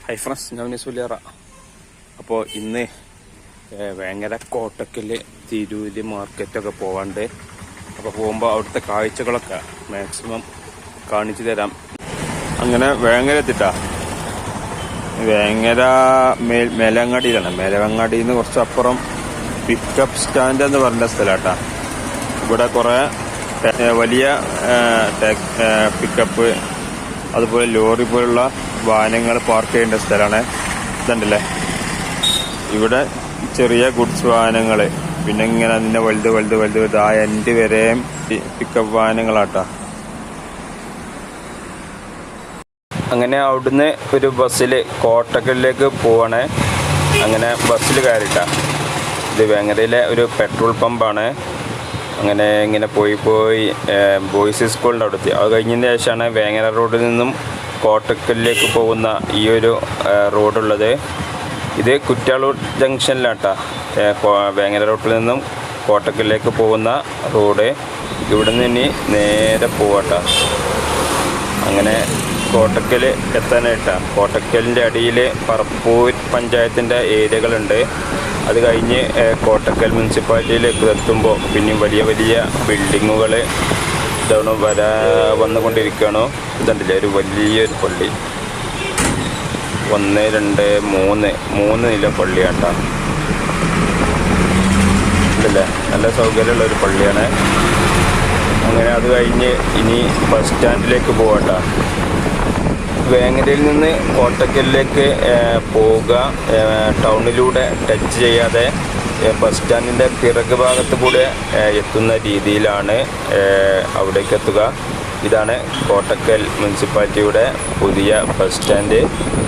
Hi friends, ഞാൻ സുലിയറ. അപ്പോൾ ഇന്ന് വേങ്ങര കോട്ടക്കല് തിരൂര് മാർക്കറ്റൊക്കെ പോവാണ്ട്. അപ്പോൾ പോകുമ്പോൾ അവിടുത്തെ കാഴ്ചകളൊക്കെ മാക്സിമം കാണിച്ചു തരാം. അങ്ങനെ വേങ്ങര എത്തിട്ടാ. വേങ്ങര മേലങ്ങാടിയിലാണ്. മേലങ്ങാടിയിൽ നിന്ന് കുറച്ചപ്പുറം പിക്കപ്പ് സ്റ്റാൻഡ് എന്ന് പറഞ്ഞ സ്ഥലമാട്ടാ. ഇവിടെ കുറേ വലിയ പിക്കപ്പ്, അതുപോലെ ലോറി പോലുള്ള വാഹനങ്ങൾ പാർക്ക് ചെയ്യേണ്ട സ്ഥലമാണ്. ഇതുണ്ടല്ലേ, ഇവിടെ ചെറിയ ഗുഡ്സ് വാഹനങ്ങൾ, പിന്നെ ഇങ്ങനെ അതിൻ്റെ വലുത് ആ എൻഡ് വരെയും പിക്കപ്പ് വാഹനങ്ങളാട്ടാ. അങ്ങനെ അവിടുന്ന് ഒരു ബസ്സിൽ കോട്ടക്കലിലേക്ക് പോവാണ്. അങ്ങനെ ബസ്സിൽ കയറിട്ടാ. ഇത് വേങ്ങരയിലെ ഒരു പെട്രോൾ പമ്പാണ്. അങ്ങനെ ഇങ്ങനെ പോയി ബോയ്സ് സ്കൂളിൻ്റെ അവിടെത്തി. അത് കഴിഞ്ഞതിന് ശേഷമാണ് വേങ്ങര റോഡിൽ നിന്നും കോട്ടക്കലിലേക്ക് പോകുന്ന ഈ ഒരു റോഡുള്ളത്. ഇത് കുറ്റാളൂർ ജംഗ്ഷനിലാട്ടാ വേങ്ങര റോഡിൽ നിന്നും കോട്ടക്കലിലേക്ക് പോകുന്ന റോഡ്. ഇവിടെ നിന്ന് ഇനി നേരെ പോവാട്ടാ. അങ്ങനെ കോട്ടക്കൽ എത്താനായിട്ടാ. കോട്ടക്കലിൻ്റെ അടിയിൽ പറപ്പൂർ പഞ്ചായത്തിൻ്റെ ഏരിയകളുണ്ട്. അത് കഴിഞ്ഞ് കോട്ടക്കൽ മുനിസിപ്പാലിറ്റിയിലേക്ക് എത്തുമ്പോൾ പിന്നെയും വലിയ ബിൽഡിങ്ങുകൾ ഇതാണ് വന്നുകൊണ്ടിരിക്കുകയാണോ. ഇതുണ്ടല്ലേ, ഒരു വലിയൊരു പള്ളി. 1, 2, 3 നില പള്ളിയാട്ടാ. ഇതല്ലേ, നല്ല സൗകര്യമുള്ളൊരു പള്ളിയാണ്. അങ്ങനെ അത് കഴിഞ്ഞ് ഇനി ബസ് സ്റ്റാൻഡിലേക്ക് പോവാട്ടാ. വേങ്ങരയിൽ നിന്ന് കോട്ടക്കലിലേക്ക് പോവുക. ടൗണിലൂടെ ടച്ച് ചെയ്യാതെ ബസ് സ്റ്റാൻഡിൻ്റെ പിറക് ഭാഗത്ത് കൂടെ എത്തുന്ന രീതിയിലാണ് അവിടേക്ക് എത്തുക. ഇതാണ് കോട്ടക്കൽ മുനിസിപ്പാലിറ്റിയുടെ പുതിയ ബസ് സ്റ്റാൻഡ്.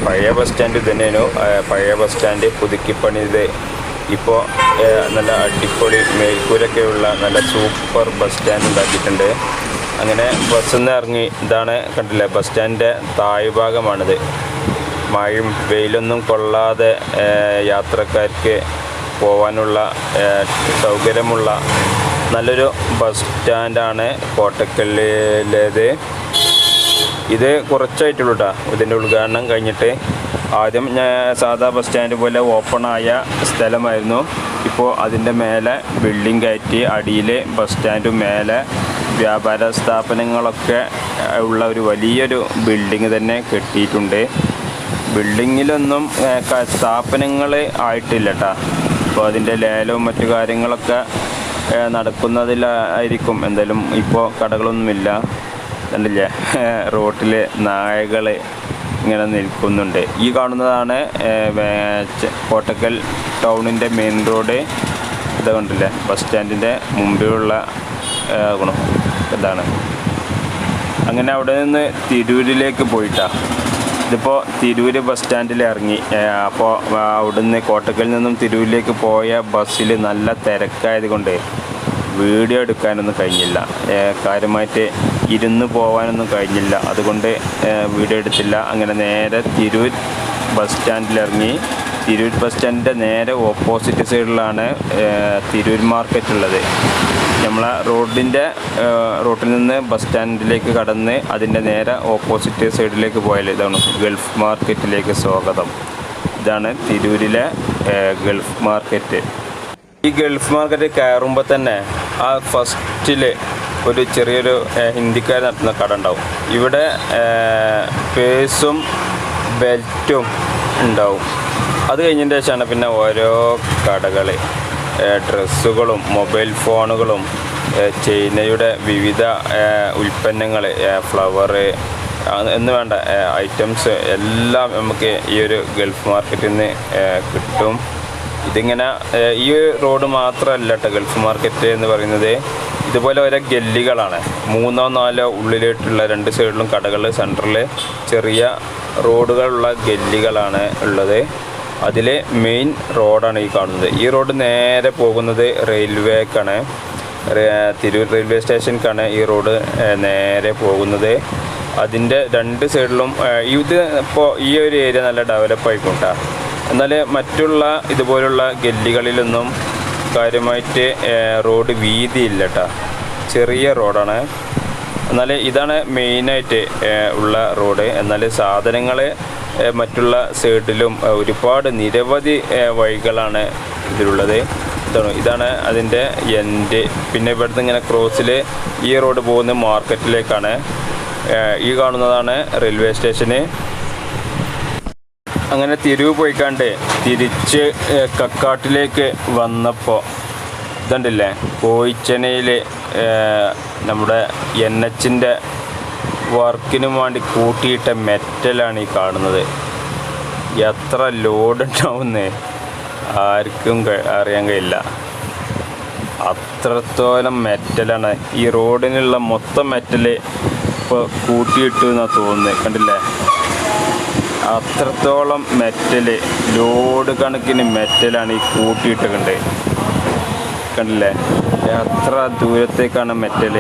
പഴയ ബസ് സ്റ്റാൻഡ് തന്നെയാണ്. പഴയ ബസ് സ്റ്റാൻഡ് പുതുക്കിപ്പണിത് ഇപ്പോൾ നല്ല അടിപൊളി മേൽക്കൂരൊക്കെയുള്ള നല്ല സൂപ്പർ ബസ് സ്റ്റാൻഡ് ഉണ്ടാക്കിയിട്ടുണ്ട്. അങ്ങനെ ബസ്സിൽ നിന്ന് ഇറങ്ങി, ഇതാണ് കണ്ടില്ലേ ബസ് സ്റ്റാൻഡിൻ്റെ താഴ്ഭാഗമാണിത്. മഴയും വെയിലൊന്നും കൊള്ളാതെ യാത്രക്കാർക്ക് പോവാനുള്ള സൗകര്യമുള്ള നല്ലൊരു ബസ് സ്റ്റാൻഡാണ് കോട്ടക്കലിലേത്. ഇത് കുറച്ചായിട്ടുള്ളൂ കേട്ടോ ഇതിൻ്റെ ഉദ്ഘാടനം കഴിഞ്ഞിട്ട്. ആദ്യം സാധാ ബസ് സ്റ്റാൻഡ് പോലെ ഓപ്പണായ സ്ഥലമായിരുന്നു. ഇപ്പോൾ അതിൻ്റെ മേലെ ബിൽഡിംഗ് കയറ്റി അടിയിൽ ബസ് സ്റ്റാൻഡും മേലെ വ്യാപാര സ്ഥാപനങ്ങളൊക്കെ ഉള്ള ഒരു വലിയൊരു ബിൽഡിങ് തന്നെ കെട്ടിയിട്ടുണ്ട്. ബിൽഡിങ്ങിലൊന്നും സ്ഥാപനങ്ങൾ ആയിട്ടില്ല കേട്ടോ. അപ്പോൾ അതിൻ്റെ ലേലവും മറ്റു കാര്യങ്ങളൊക്കെ നടക്കുന്നതിലായിരിക്കും. എന്തായാലും ഇപ്പോൾ കടകളൊന്നുമില്ല. കണ്ടില്ലേ, റോട്ടിൽ നായകൾ ഇങ്ങനെ നിൽക്കുന്നുണ്ട്. ഈ കാണുന്നതാണ് കോട്ടക്കൽ ടൗണിൻ്റെ മെയിൻ റോഡ്. ഇത് കണ്ടില്ലേ, ബസ് സ്റ്റാൻഡിൻ്റെ മുമ്പിലുള്ള ഗുണം ഇതാണ്. അങ്ങനെ അവിടെ നിന്ന് തിരൂരിലേക്ക് പോയിട്ടാ. ഇതിപ്പോൾ തിരൂർ ബസ് സ്റ്റാൻഡിൽ ഇറങ്ങി. അപ്പോൾ അവിടുന്ന് കോട്ടക്കലിൽ നിന്നും തിരൂരിലേക്ക് പോയ ബസ്സിൽ നല്ല തിരക്കായത് കൊണ്ട് വീഡിയോ എടുക്കാനൊന്നും കഴിഞ്ഞില്ല. കാര്യമായിട്ട് ഇരുന്ന് പോകാനൊന്നും കഴിഞ്ഞില്ല. അതുകൊണ്ട് വീഡിയോ എടുത്തില്ല. അങ്ങനെ നേരെ തിരൂർ ബസ് സ്റ്റാൻഡിൽ ഇറങ്ങി. തിരൂർ ബസ് സ്റ്റാൻഡിൻ്റെ നേരെ ഓപ്പോസിറ്റ് സൈഡിലാണ് തിരൂർ മാർക്കറ്റ് ഉള്ളത്. നമ്മളെ റോഡിൽ നിന്ന് ബസ് സ്റ്റാൻഡിലേക്ക് കടന്ന് അതിൻ്റെ നേരെ ഓപ്പോസിറ്റ് സൈഡിലേക്ക് പോയാൽ ഇതാണ് ഗൾഫ് മാർക്കറ്റിലേക്ക് സ്വാഗതം. ഇതാണ് തിരൂരിലെ ഗൾഫ് മാർക്കറ്റ്. ഈ ഗൾഫ് മാർക്കറ്റ് കയറുമ്പോൾ തന്നെ ആ ഫസ്റ്റിൽ ഒരു ചെറിയൊരു ഹിന്ദിക്കാർ നടത്തുന്ന കട ഉണ്ടാവും. ഇവിടെ പേഴ്സും ബെൽറ്റും ഉണ്ടാവും. അത് കഴിഞ്ഞതിന് ശേഷമാണ് പിന്നെ ഓരോ കടകൾ, ഡ്രസ്സുകളും മൊബൈൽ ഫോണുകളും ചൈനയുടെ വിവിധ ഉൽപ്പന്നങ്ങൾ, ഫ്ലവർ എന്ന് വേണ്ട ഐറ്റംസ് എല്ലാം നമുക്ക് ഈ ഒരു ഗൾഫ് മാർക്കറ്റിൽ നിന്ന് കിട്ടും. ഇതിങ്ങനെ ഈ റോഡ് മാത്രമല്ല കേട്ടോ ഗൾഫ് മാർക്കറ്റ് എന്ന് പറയുന്നത്. ഇതുപോലെ ഓരോ ഗല്ലികളാണ്. 3 or 4 ഉള്ളിലായിട്ടുള്ള 2 സൈഡിലും കടകൾ, സെൻറ്ററിൽ ചെറിയ റോഡുകളുള്ള ഗല്ലികളാണ് ഉള്ളത്. അതിൽ മെയിൻ റോഡാണ് ഈ കാണുന്നത്. ഈ റോഡ് നേരെ പോകുന്നത് റെയിൽവേക്കാണ്. തിരൂർ റെയിൽവേ സ്റ്റേഷനിലേക്കാണ് ഈ റോഡ് നേരെ പോകുന്നത്. അതിൻ്റെ 2 സൈഡിലും ഇത് ഇപ്പോൾ ഈ ഒരു ഏരിയ നല്ല ഡെവലപ്പായിക്കൊണ്ടാ. എന്നാൽ മറ്റുള്ള ഇതുപോലുള്ള ഗല്ലികളിലൊന്നും കാര്യമായിട്ട് റോഡ് വീതിയില്ല കേട്ടോ. ചെറിയ റോഡാണ്. എന്നാൽ ഇതാണ് മെയിനായിട്ട് ഉള്ള റോഡ്. എന്നാൽ സാധനങ്ങൾ മറ്റുള്ള സൈഡിലും ഒരുപാട് നിരവധി വഴികളാണ് ഇതിലുള്ളത്. ഇതാണ് അതിൻ്റെ എൻഡ്. പിന്നെ ഇവിടുന്ന് ഇങ്ങനെ ക്രോസിൽ ഈ റോഡ് പോകുന്ന മാർക്കറ്റിലേക്കാണ്. ഈ കാണുന്നതാണ് റെയിൽവേ സ്റ്റേഷന്. അങ്ങനെ തിരിവ് പോയിക്കാണ്ട് തിരിച്ച് കക്കാട്ടിലേക്ക് വന്നപ്പോൾ ഇതുണ്ടല്ലേ, കോയിച്ചനയിൽ നമ്മുടെ NHൻ്റെ വർക്കിനും വേണ്ടി കൂട്ടിയിട്ട മെറ്റലാണ് ഈ കാണുന്നത്. എത്ര ലോഡ് ഉണ്ടാവുന്നേ ആർക്കും അറിയാൻ കഴിയില്ല. അത്രത്തോളം മെറ്റലാണ്. ഈ റോഡിനുള്ള മൊത്തം മെറ്റൽ ഇപ്പോൾ കൂട്ടിയിട്ടു എന്നാണ് തോന്നുന്നത്. കണ്ടില്ലേ, അത്രത്തോളം മെറ്റൽ, ലോഡ് കണക്കിന് മെറ്റലാണ് ഈ കൂട്ടിയിട്ടുണ്ട്. കണ്ടില്ലേ, എത്ര ദൂരത്തേക്കാണ് മെറ്റൽ.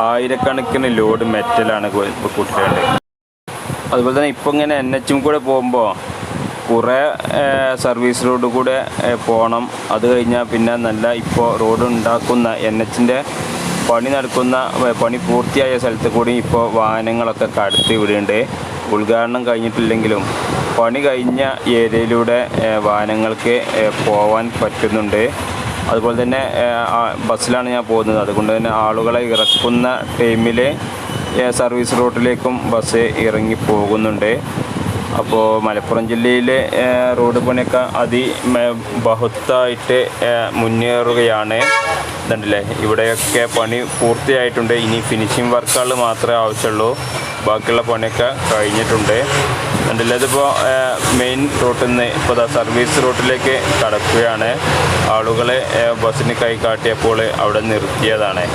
ആയിരക്കണക്കിന് ലോഡ് മെറ്റലാണ് ഇപ്പോൾ കൂട്ടിയിട്ടുണ്ട്. അതുപോലെ തന്നെ ഇപ്പോൾ ഇങ്ങനെ NHും കൂടെ പോകുമ്പോൾ കുറേ സർവീസ് റോഡ് കൂടെ പോകണം. അത് കഴിഞ്ഞാൽ പിന്നെ നല്ല ഇപ്പോൾ റോഡ് ഉണ്ടാക്കുന്ന NHൻ്റെ പണി പൂർത്തിയായ സ്ഥലത്ത് കൂടി ഇപ്പോൾ വാഹനങ്ങളൊക്കെ കടത്തി വിടുന്നുണ്ട്. ഉദ്ഘാടനം കഴിഞ്ഞിട്ടില്ലെങ്കിലും പണി കഴിഞ്ഞ ഏരിയയിലൂടെ വാഹനങ്ങൾക്ക് പോവാൻ പറ്റുന്നുണ്ട്. അതുപോലെ തന്നെ ബസ്സിലാണ് ഞാൻ പോകുന്നത്. അതുകൊണ്ട് തന്നെ ആളുകളെ ഇറക്കുന്ന ടൈമിൽ സർവീസ് റോഡിലേക്കും ബസ് ഇറങ്ങി പോകുന്നുണ്ട്. അപ്പോൾ മലപ്പുറം ജില്ലയിലെ റോഡ് പണിയൊക്കെ ബഹുത്തായിട്ട് മുന്നേറുകയാണ്. ഇതുണ്ടല്ലേ, ഇവിടെയൊക്കെ പണി പൂർത്തിയായിട്ടുണ്ട്. ഇനി ഫിനിഷിംഗ് വർക്കുകൾ മാത്രമേ ആവശ്യമുള്ളൂ. ബാക്കിയുള്ള പണിയൊക്കെ കഴിഞ്ഞിട്ടുണ്ട്. കണ്ടില്ലേ, ഇതിപ്പോൾ മെയിൻ റൂട്ടിൽ നിന്ന് ഇപ്പോൾ സർവീസ് റൂട്ടിലേക്ക് കടക്കുകയാണ്. ആളുകളെ ബസ്സിന് കൈ കാട്ടിയപ്പോൾ അവിടെ നിർത്തിയതാണ്.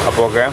അപ്പോൾ ഓക്കെ.